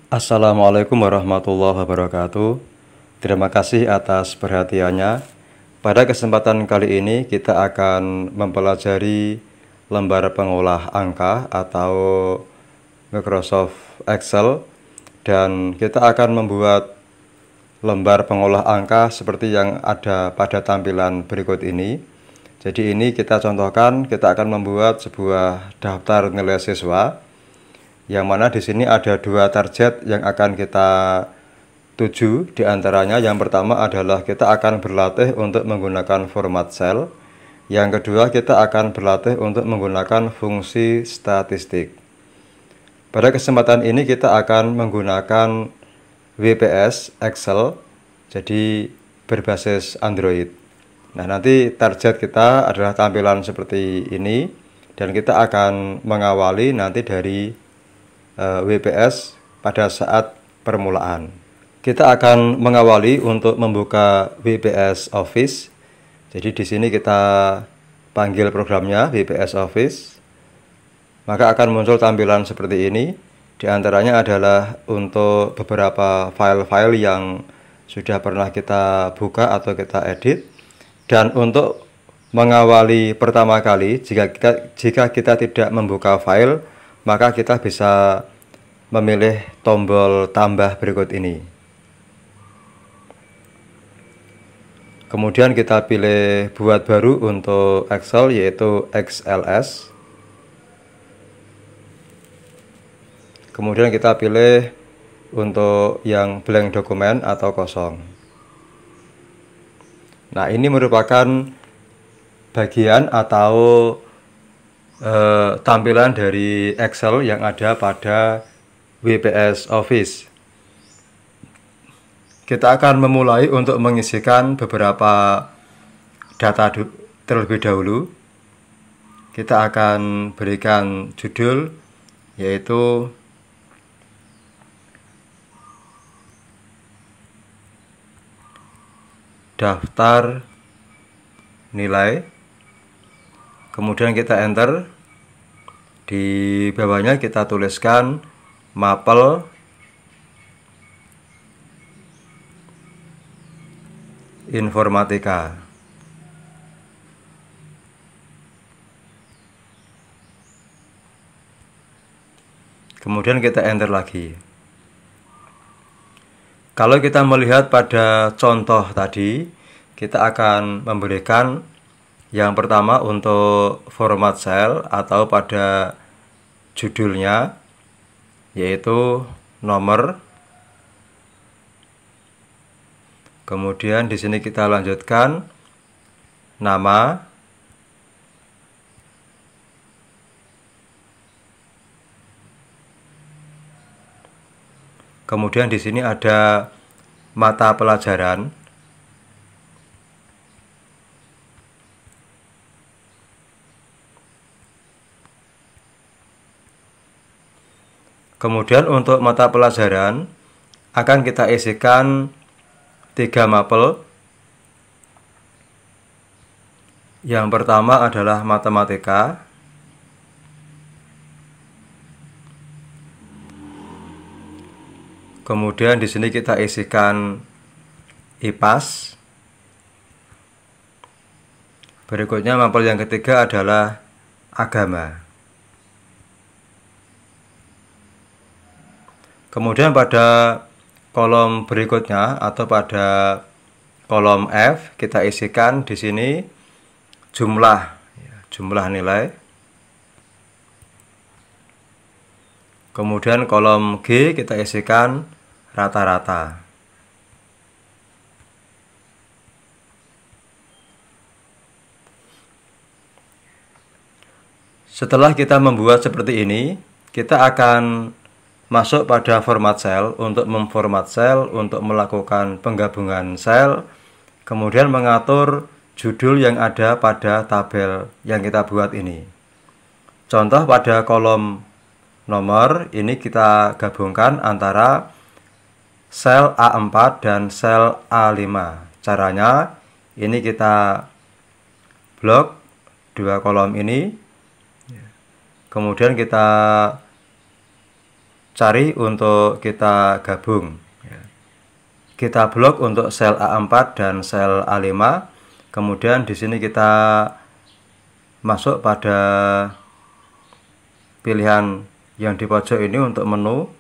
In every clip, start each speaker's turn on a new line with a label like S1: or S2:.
S1: Assalamualaikum warahmatullahi wabarakatuh. Terima kasih atas perhatiannya. Pada kesempatan kali ini kita akan mempelajari lembar pengolah angka atau Microsoft Excel, dan kita akan membuat lembar pengolah angka seperti yang ada pada tampilan berikut ini. Jadi ini kita contohkan, kita akan membuat sebuah daftar nilai siswa, yang mana di sini ada dua target yang akan kita tuju. Di antaranya yang pertama adalah kita akan berlatih untuk menggunakan format cell. Yang kedua, kita akan berlatih untuk menggunakan fungsi statistik. Pada kesempatan ini kita akan menggunakan WPS Excel, jadi berbasis Android. Nah, nanti target kita adalah tampilan seperti ini, dan kita akan mengawali nanti dari WPS pada saat permulaan. Kita akan mengawali untuk membuka WPS Office. Jadi di sini kita panggil programnya WPS Office. Maka akan muncul tampilan seperti ini. Di antaranya adalah untuk beberapa file-file yang sudah pernah kita buka atau kita edit. Dan untuk mengawali pertama kali, jika kita tidak membuka file, maka kita bisa memilih tombol tambah berikut ini. Kemudian kita pilih buat baru untuk Excel, yaitu XLS. Kemudian kita pilih untuk yang blank dokumen atau kosong. Nah, ini merupakan bagian atau tampilan dari Excel yang ada pada WPS Office. Kita akan memulai untuk mengisikan beberapa data terlebih dahulu. Kita akan berikan judul, yaitu daftar nilai. Kemudian kita enter. Di bawahnya kita tuliskan mapel informatika. Kemudian kita enter lagi. Kalau kita melihat pada contoh tadi, kita akan memberikan yang pertama untuk format cell atau pada judulnya, yaitu nomor. Kemudian di sini kita lanjutkan nama. Kemudian di sini ada mata pelajaran. Kemudian untuk mata pelajaran akan kita isikan 3 mapel. Yang pertama adalah matematika. Kemudian di sini kita isikan IPAS. Berikutnya mapel yang ketiga adalah agama. Kemudian pada kolom berikutnya atau pada kolom F kita isikan di sini jumlah nilai. Kemudian kolom G kita isikan rata-rata. Setelah kita membuat seperti ini, kita akan masuk pada format cell untuk memformat cell, untuk melakukan penggabungan sel, kemudian mengatur judul yang ada pada tabel yang kita buat ini. Contoh pada kolom nomor ini kita gabungkan antara sel A4 dan sel A5. Caranya ini kita blok dua kolom ini, kemudian kita cari untuk kita gabung. Kita blok untuk sel A4 dan sel A5. Kemudian di sini kita masuk pada pilihan yang di pojok ini untuk menu,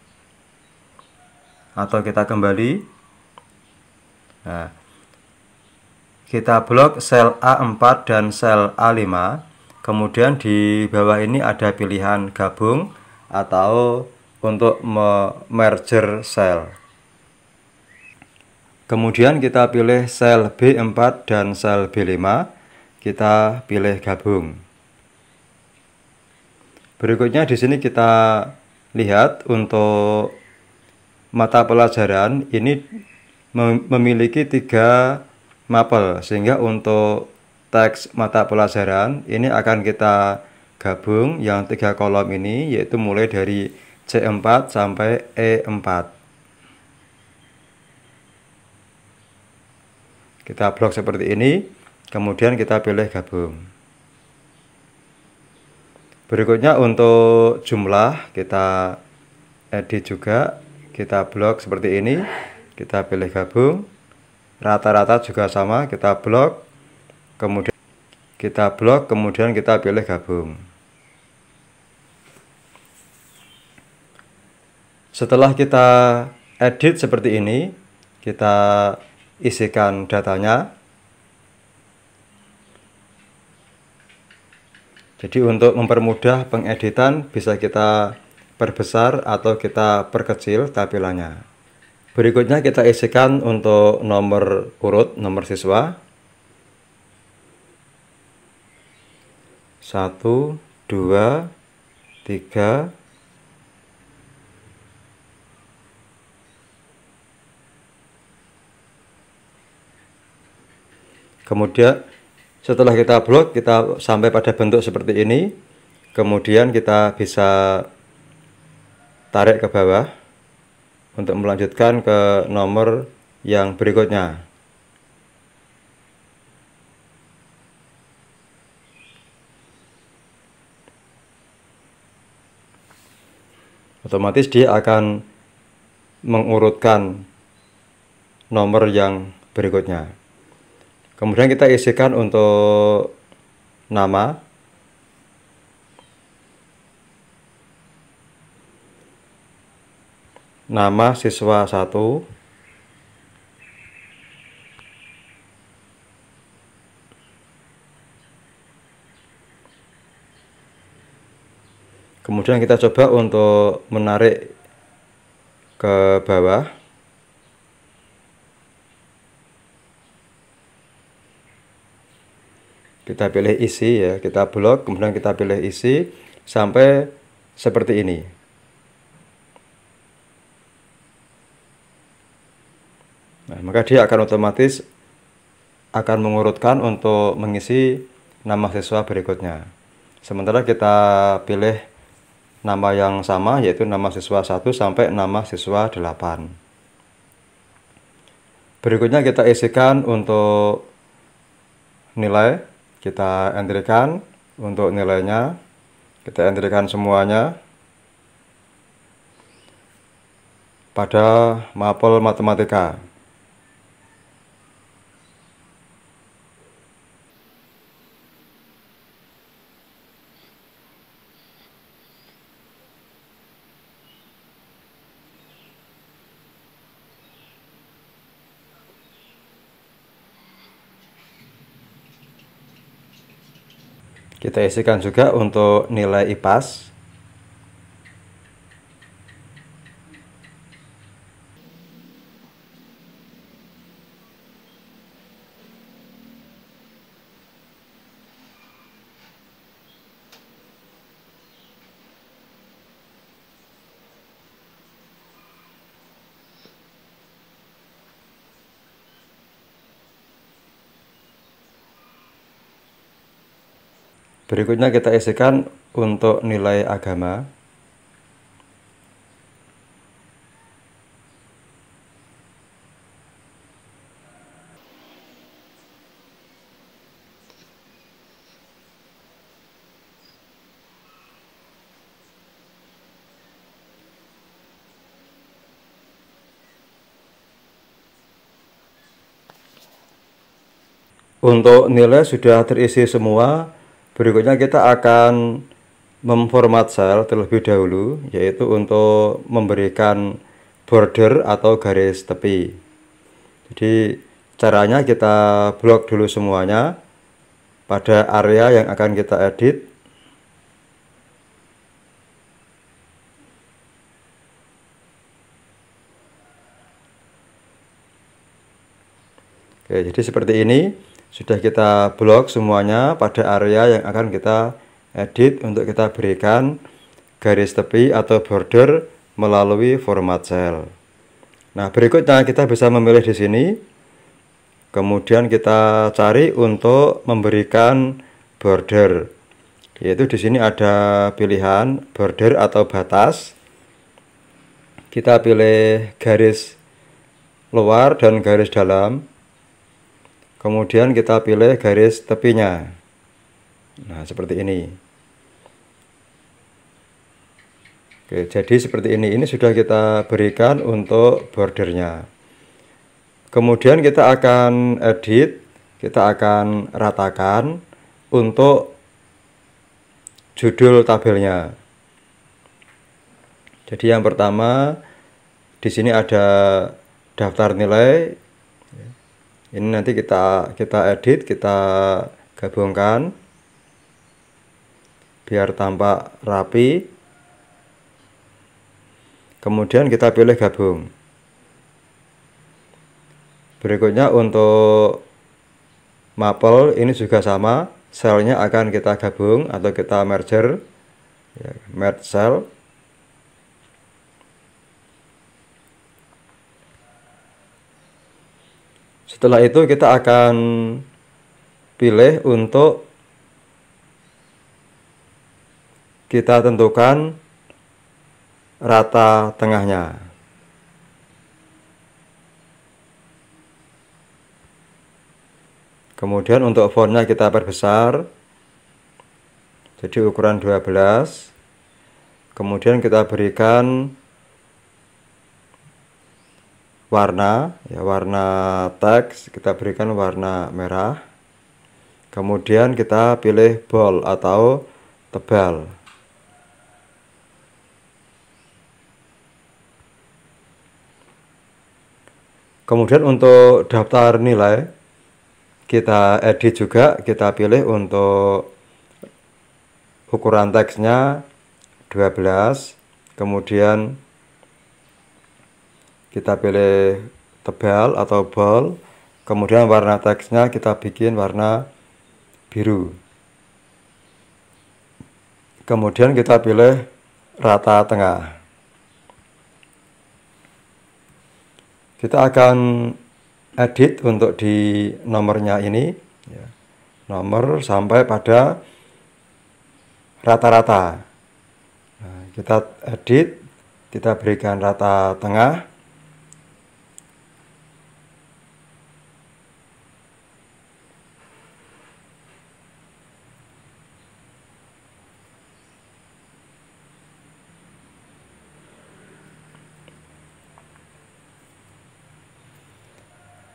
S1: atau kita kembali. Nah, kita blok sel A4 dan sel A5. Kemudian di bawah ini ada pilihan gabung atau untuk merger sel. Kemudian kita pilih sel B4 dan sel B5, kita pilih gabung. Berikutnya di sini kita lihat untuk mata pelajaran ini memiliki 3 mapel, sehingga untuk teks mata pelajaran ini akan kita gabung yang 3 kolom ini, yaitu mulai dari C4 sampai E4. Kita blok seperti ini, kemudian kita pilih gabung. Berikutnya untuk jumlah kita edit juga, kita blok seperti ini, kita pilih gabung. Rata-rata juga sama, kita blok, kemudian kita pilih gabung. Setelah kita edit seperti ini, kita isikan datanya. Jadi untuk mempermudah pengeditan bisa kita perbesar atau kita perkecil tampilannya. Berikutnya kita isikan untuk nomor urut, nomor siswa. 1, 2, 3. Kemudian setelah kita blok, kita sampai pada bentuk seperti ini. Kemudian kita bisa tarik ke bawah untuk melanjutkan ke nomor yang berikutnya. Otomatis dia akan mengurutkan nomor yang berikutnya. Kemudian kita isikan untuk nama. Nama siswa 1. Kemudian kita coba untuk menarik ke bawah. Kita pilih isi ya, kita blok, kemudian kita pilih isi sampai seperti ini. Nah, maka dia akan otomatis akan mengurutkan untuk mengisi nama siswa berikutnya. Sementara kita pilih nama yang sama, yaitu nama siswa 1 sampai nama siswa 8. Berikutnya kita isikan untuk nilai. Kita entrykan untuk nilainya, kita entrykan semuanya pada mapel matematika. Kita isikan juga untuk nilai IPAS. Berikutnya kita isikan untuk nilai agama. Untuk nilai sudah terisi semua. Berikutnya kita akan memformat sel terlebih dahulu, yaitu untuk memberikan border atau garis tepi. Jadi caranya kita blok dulu semuanya pada area yang akan kita edit. Oke, jadi seperti ini. Sudah kita blok semuanya pada area yang akan kita edit untuk kita berikan garis tepi atau border melalui format cell. Nah, berikutnya kita bisa memilih di sini. Kemudian kita cari untuk memberikan border. Yaitu di sini ada pilihan border atau batas. Kita pilih garis luar dan garis dalam. Kemudian kita pilih garis tepinya. Nah, seperti ini. Oke, jadi seperti ini. Ini sudah kita berikan untuk bordernya. Kemudian kita akan edit, kita akan ratakan untuk judul tabelnya. Jadi yang pertama di sini ada daftar nilai. Ini nanti kita edit, kita gabungkan biar tampak rapi. Kemudian kita pilih gabung. Berikutnya untuk mapel ini juga sama, selnya akan kita gabung atau kita merger, ya, merge cell. Setelah itu kita akan pilih untuk kita tentukan rata tengahnya. Kemudian untuk fontnya kita perbesar jadi ukuran 12. Kemudian kita berikan warna, ya, warna teks kita berikan warna merah. Kemudian kita pilih bold atau tebal. Kemudian untuk daftar nilai kita edit juga, kita pilih untuk ukuran teksnya 12. Kemudian kita pilih tebal atau bold. Kemudian warna teksnya kita bikin warna biru. Kemudian kita pilih rata tengah. Kita akan edit untuk di nomornya ini, ya, nomor sampai pada rata-rata. Nah, kita edit, kita berikan rata tengah.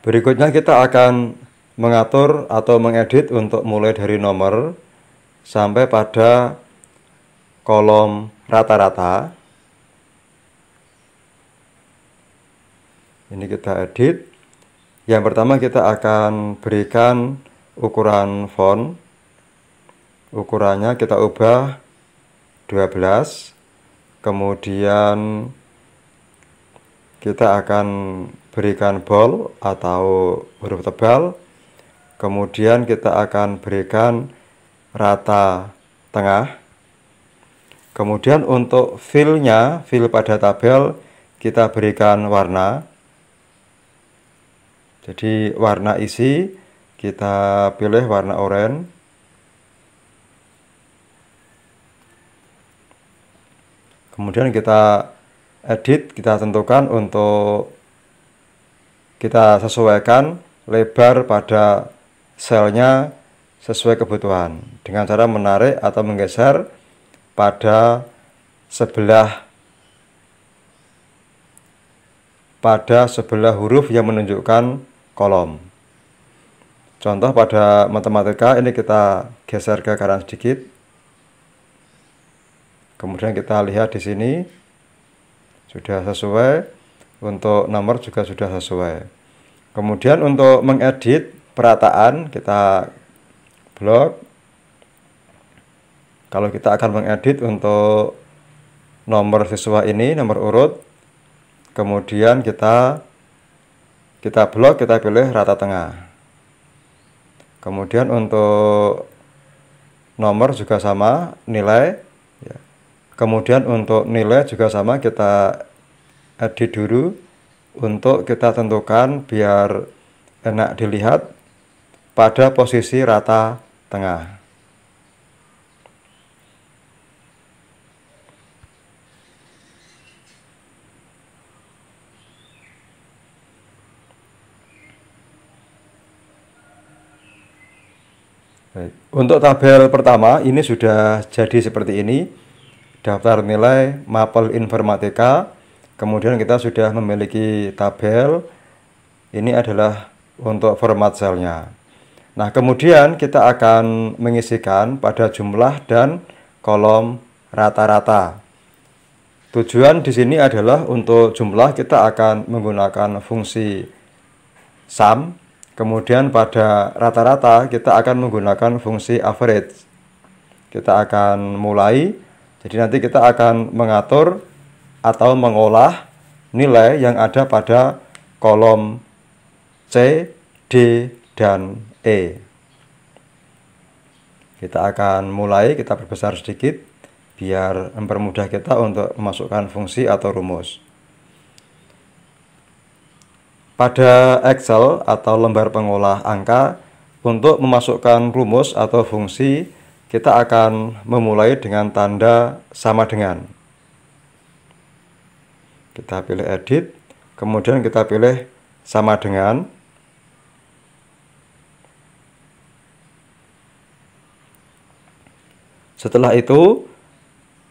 S1: Berikutnya kita akan mengatur atau mengedit untuk mulai dari nomor sampai pada kolom rata-rata. Ini kita edit. Yang pertama kita akan berikan ukuran font. Ukurannya kita ubah 12. Kemudian kita akan berikan bold atau huruf tebal. Kemudian kita akan berikan rata tengah. Kemudian untuk fill-nya, fill pada tabel, kita berikan warna. Jadi warna isi kita pilih warna oranye. Kemudian kita edit, kita tentukan untuk kita sesuaikan lebar pada selnya sesuai kebutuhan dengan cara menarik atau menggeser pada sebelah huruf yang menunjukkan kolom. Contoh pada matematika ini kita geser ke kanan sedikit. Kemudian kita lihat di sini sudah sesuai, untuk nomor juga sudah sesuai. Kemudian untuk mengedit perataan kita blok. Kalau kita akan mengedit untuk nomor siswa ini, nomor urut, kemudian kita blok, kita pilih rata tengah. Kemudian untuk nomor juga sama, nilai. Kemudian untuk nilai juga sama, kita edit dulu untuk kita tentukan biar enak dilihat pada posisi rata tengah. Baik. Untuk tabel pertama ini sudah jadi seperti ini, daftar nilai mapel informatika. Kemudian kita sudah memiliki tabel. Ini adalah untuk format selnya. Nah, kemudian kita akan mengisikan pada jumlah dan kolom rata-rata. Tujuan di sini adalah untuk jumlah kita akan menggunakan fungsi sum. Kemudian pada rata-rata kita akan menggunakan fungsi average. Kita akan mulai, jadi nanti kita akan mengatur atau mengolah nilai yang ada pada kolom C, D, dan E. Kita akan mulai, kita perbesar sedikit biar mempermudah kita untuk memasukkan fungsi atau rumus. Pada Excel atau lembar pengolah angka, untuk memasukkan rumus atau fungsi, kita akan memulai dengan tanda sama dengan. Kita pilih edit, kemudian kita pilih sama dengan. Setelah itu,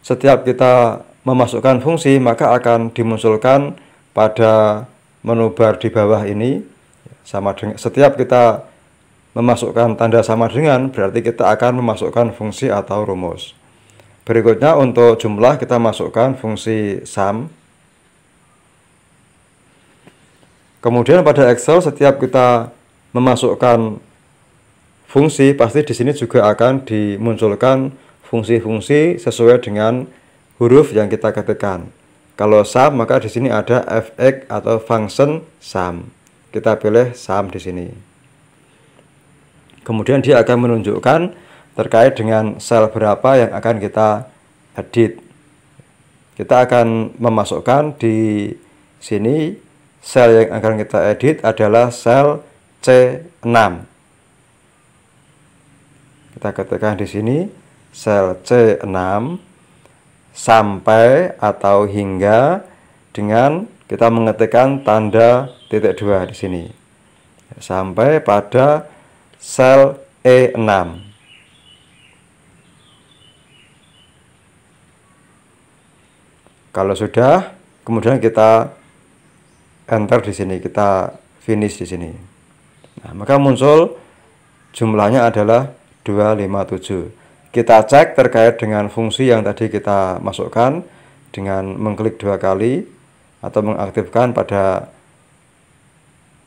S1: setiap kita memasukkan fungsi, maka akan dimunculkan pada menu bar di bawah ini sama dengan. Setiap kita memasukkan tanda sama dengan, berarti kita akan memasukkan fungsi atau rumus. Berikutnya untuk jumlah kita masukkan fungsi sum. Kemudian pada Excel setiap kita memasukkan fungsi, pasti di sini juga akan dimunculkan fungsi-fungsi sesuai dengan huruf yang kita ketikkan. Kalau sum, maka di sini ada fx atau function sum. Kita pilih sum di sini. Kemudian dia akan menunjukkan terkait dengan sel berapa yang akan kita edit. Kita akan memasukkan di sini sel yang akan kita edit adalah sel C6. Kita ketikkan di sini sel C6 sampai atau hingga dengan kita mengetikkan tanda titik 2 di sini. Sampai pada sel E6. Kalau sudah, kemudian kita enter di sini, kita finish di sini. Nah, maka muncul jumlahnya adalah 257. Kita cek terkait dengan fungsi yang tadi kita masukkan dengan mengklik 2 kali atau mengaktifkan pada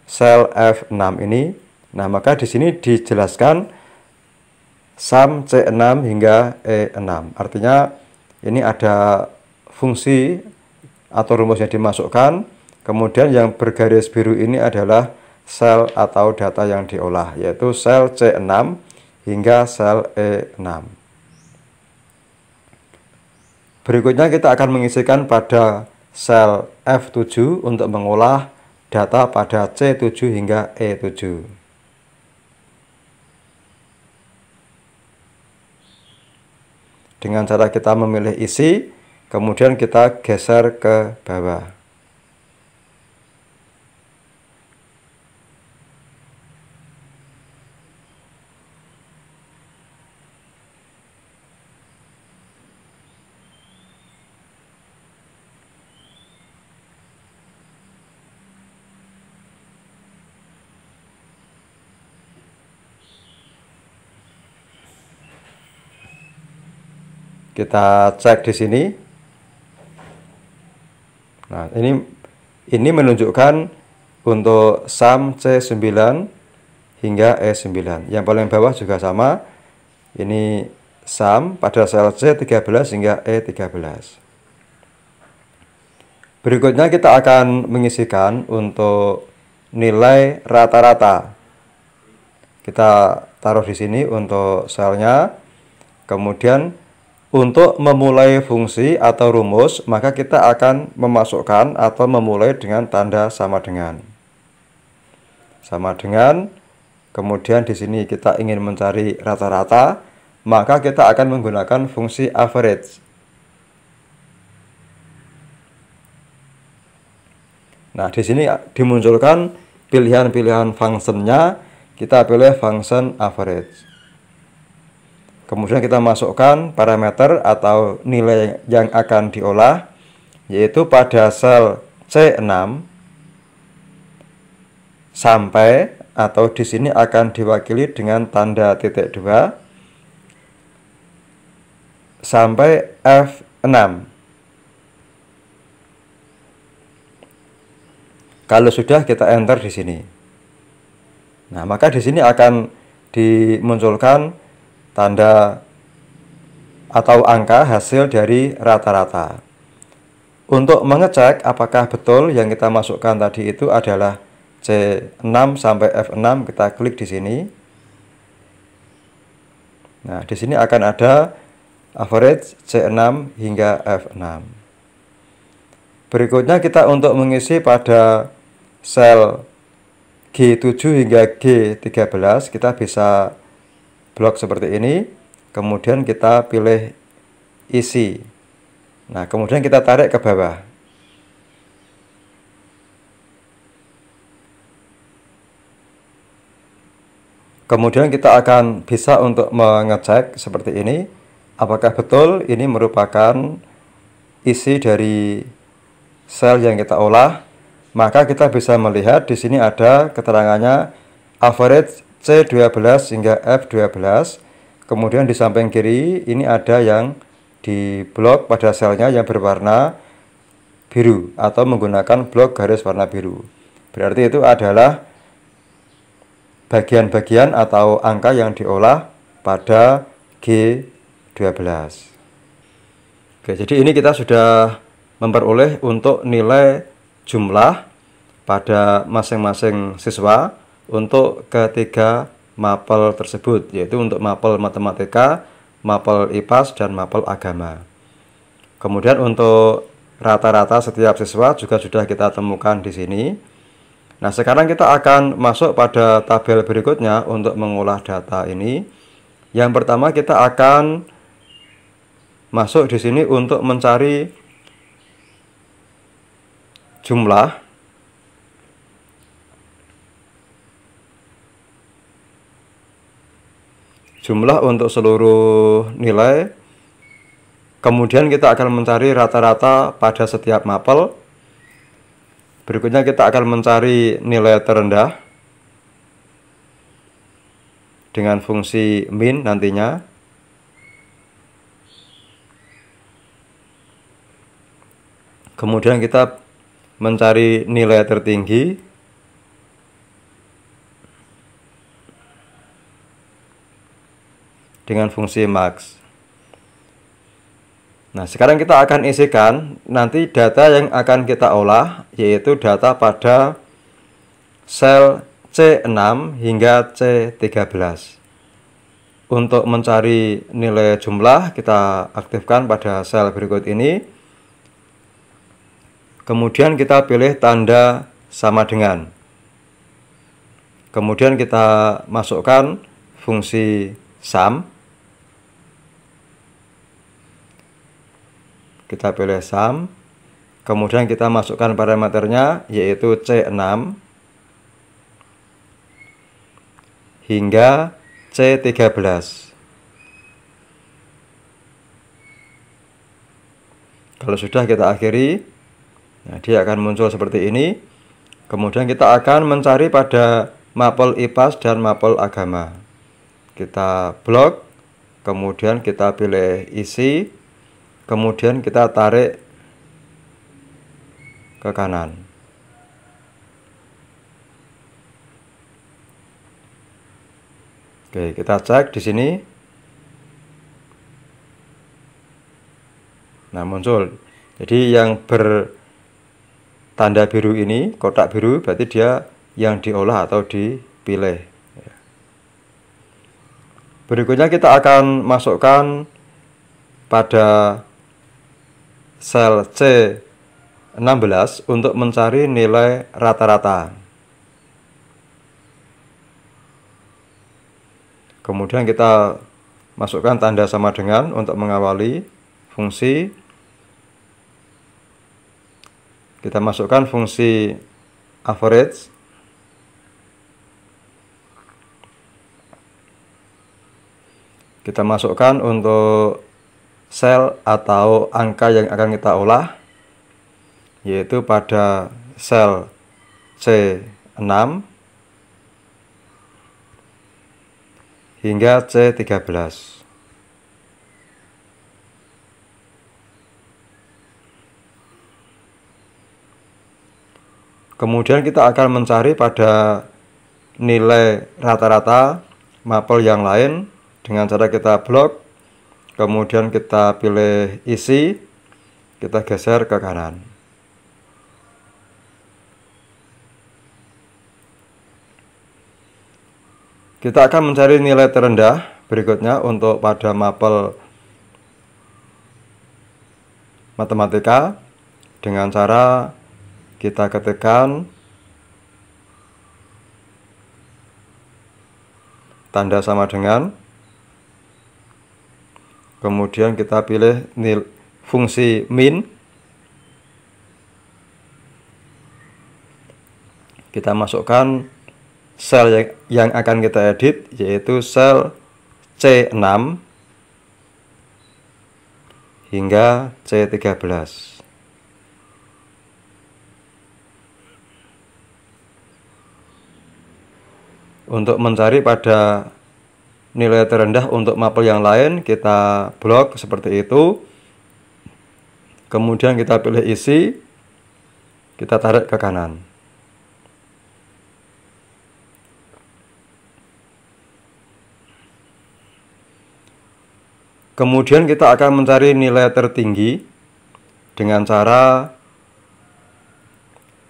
S1: sel F6 ini. Nah, maka di sini dijelaskan sum C6 hingga E6. Artinya ini ada fungsi atau rumus yang dimasukkan. Kemudian yang bergaris biru ini adalah sel atau data yang diolah, yaitu sel C6 hingga sel E6. Berikutnya kita akan mengisikan pada sel F7 untuk mengolah data pada C7 hingga E7. Dengan cara kita memilih isi, kemudian kita geser ke bawah. Kita cek di sini. Nah, ini menunjukkan untuk sum C9 hingga E9. Yang paling bawah juga sama. Ini sum pada sel C13 hingga E13. Berikutnya kita akan mengisikan untuk nilai rata-rata. Kita taruh di sini untuk selnya. Kemudian untuk memulai fungsi atau rumus, maka kita akan memasukkan atau memulai dengan tanda sama dengan. Sama dengan, kemudian di sini kita ingin mencari rata-rata, maka kita akan menggunakan fungsi average. Nah, di sini dimunculkan pilihan-pilihan fungsinya, kita pilih function average. Kemudian kita masukkan parameter atau nilai yang akan diolah, yaitu pada sel C6 sampai, atau di sini akan diwakili dengan tanda titik 2, sampai F6. Kalau sudah, kita enter di sini. Nah, maka di sini akan dimunculkan tanda atau angka hasil dari rata-rata. Untuk mengecek apakah betul yang kita masukkan tadi itu adalah C6 sampai F6, kita klik di sini. Nah, di sini akan ada average C6 hingga F6. Berikutnya kita untuk mengisi pada sel G7 hingga G13, kita bisa blok seperti ini, kemudian kita pilih isi. Nah, kemudian kita tarik ke bawah. Kemudian kita akan bisa untuk mengecek seperti ini, apakah betul ini merupakan isi dari sel yang kita olah. Maka kita bisa melihat di sini ada keterangannya average C12 hingga F12. Kemudian di samping kiri ini ada yang di blok pada selnya yang berwarna biru atau menggunakan blok garis warna biru. Berarti itu adalah bagian-bagian atau angka yang diolah pada G12. Oke, jadi ini kita sudah memperoleh untuk nilai jumlah pada masing-masing siswa untuk ketiga mapel tersebut, yaitu untuk mapel matematika, mapel IPAS, dan mapel agama. Kemudian untuk rata-rata setiap siswa juga sudah kita temukan di sini. Nah, sekarang kita akan masuk pada tabel berikutnya untuk mengolah data ini. Yang pertama kita akan masuk di sini untuk mencari jumlah untuk seluruh nilai. Kemudian kita akan mencari rata-rata pada setiap mapel. Berikutnya kita akan mencari nilai terendah dengan fungsi min nantinya. Kemudian kita mencari nilai tertinggi. Dengan fungsi max. Nah, sekarang kita akan isikan nanti data yang akan kita olah, yaitu data pada sel C6 hingga C13. Untuk mencari nilai jumlah, kita aktifkan pada sel berikut ini. Kemudian kita pilih tanda sama dengan. Kemudian kita masukkan fungsi sum. Kita pilih sum, kemudian kita masukkan parameternya, yaitu C6 hingga C13. Kalau sudah, kita akhiri. Nah, dia akan muncul seperti ini. Kemudian kita akan mencari pada mapel IPAS dan mapel agama. Kita blok, kemudian kita pilih isi. kemudian kita tarik ke kanan. Oke, kita cek di sini. Nah, muncul. Jadi yang bertanda biru ini, kotak biru, berarti dia yang diolah atau dipilih. Berikutnya kita akan masukkan pada sel C16 untuk mencari nilai rata-rata. Kemudian kita masukkan tanda sama dengan untuk mengawali fungsi. Kita masukkan fungsi average. Kita masukkan untuk sel atau angka yang akan kita olah, yaitu pada sel C6 hingga C13. Kemudian kita akan mencari pada nilai rata-rata mapel yang lain dengan cara kita blok, kemudian kita pilih isi, kita geser ke kanan. Kita akan mencari nilai terendah berikutnya untuk pada mapel matematika dengan cara kita ketikkan tanda sama dengan, kemudian kita pilih fungsi min, kita masukkan sel yang akan kita edit, yaitu sel C6 hingga C13. Untuk mencari pada nilai terendah untuk mapel yang lain, kita blok seperti itu. Kemudian kita pilih isi, kita tarik ke kanan. Kemudian kita akan mencari nilai tertinggi dengan cara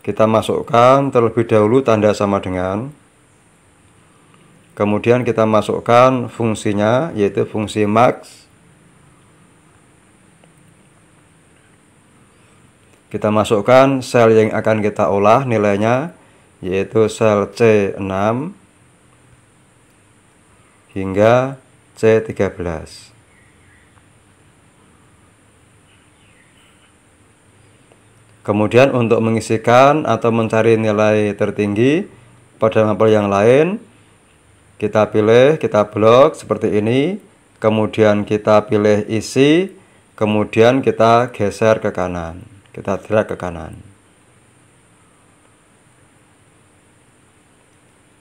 S1: kita masukkan terlebih dahulu tanda sama dengan. Kemudian kita masukkan fungsinya, yaitu fungsi max. Kita masukkan sel yang akan kita olah nilainya, yaitu sel C6 hingga C13. Kemudian untuk mengisikan atau mencari nilai tertinggi pada mapel yang lain, kita pilih, kita blok seperti ini, kemudian kita pilih isi, kemudian kita geser ke kanan, kita drag ke kanan.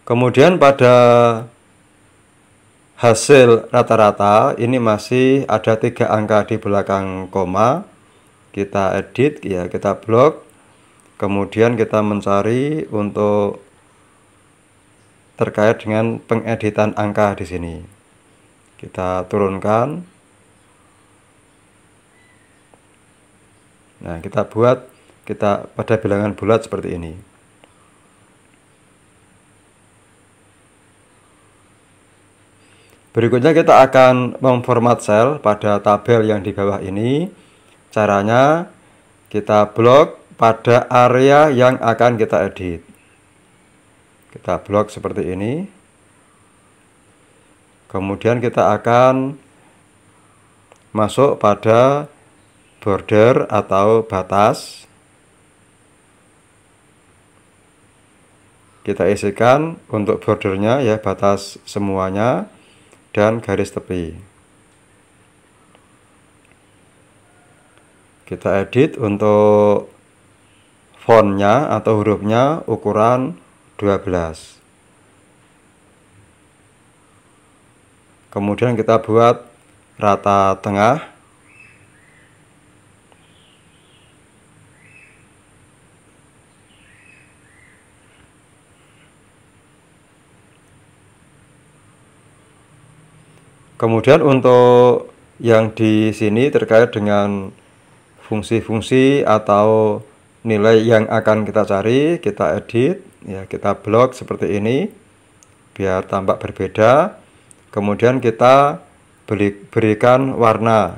S1: Kemudian pada hasil rata-rata ini masih ada 3 angka di belakang koma. Kita edit, ya, kita blok, kemudian kita mencari untuk terkait dengan pengeditan angka di sini. Kita turunkan. Nah, kita buat pada bilangan bulat seperti ini. Berikutnya kita akan memformat sel pada tabel yang di bawah ini. Caranya kita blok pada area yang akan kita edit. Kita blok seperti ini. Kemudian kita akan masuk pada border atau batas. Kita isikan untuk bordernya, ya, batas semuanya dan garis tepi. Kita edit untuk fontnya atau hurufnya ukuran 12. Kemudian kita buat rata tengah. Kemudian untuk yang di sini terkait dengan fungsi-fungsi atau nilai yang akan kita cari, kita edit, ya kita blok seperti ini biar tampak berbeda. Kemudian kita berikan warna.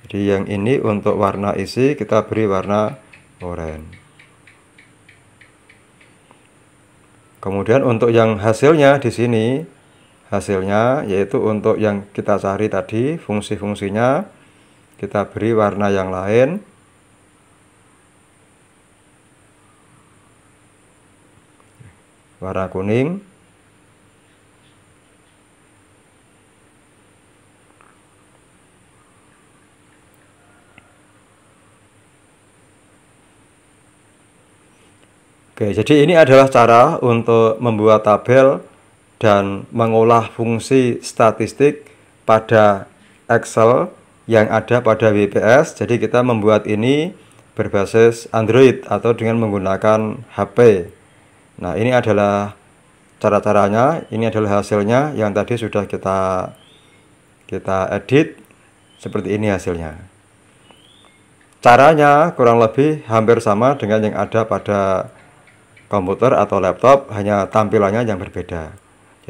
S1: Jadi yang ini untuk warna isi kita beri warna oranye. Kemudian untuk yang hasilnya di sini, hasilnya yaitu untuk yang kita cari tadi, fungsi-fungsinya kita beri warna yang lain. Warna kuning. Oke, jadi ini adalah cara untuk membuat tabel dan mengolah fungsi statistik pada Excel yang ada pada WPS. Jadi kita membuat ini berbasis Android atau dengan menggunakan HP. Nah, ini adalah cara-caranya, ini adalah hasilnya yang tadi sudah kita edit. Seperti ini hasilnya. Caranya kurang lebih hampir sama dengan yang ada pada komputer atau laptop, hanya tampilannya yang berbeda.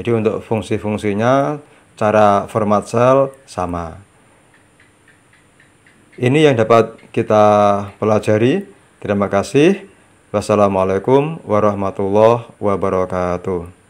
S1: Jadi untuk fungsi-fungsinya, cara format sel sama. Ini yang dapat kita pelajari. Terima kasih. Wassalamualaikum warahmatullahi wabarakatuh.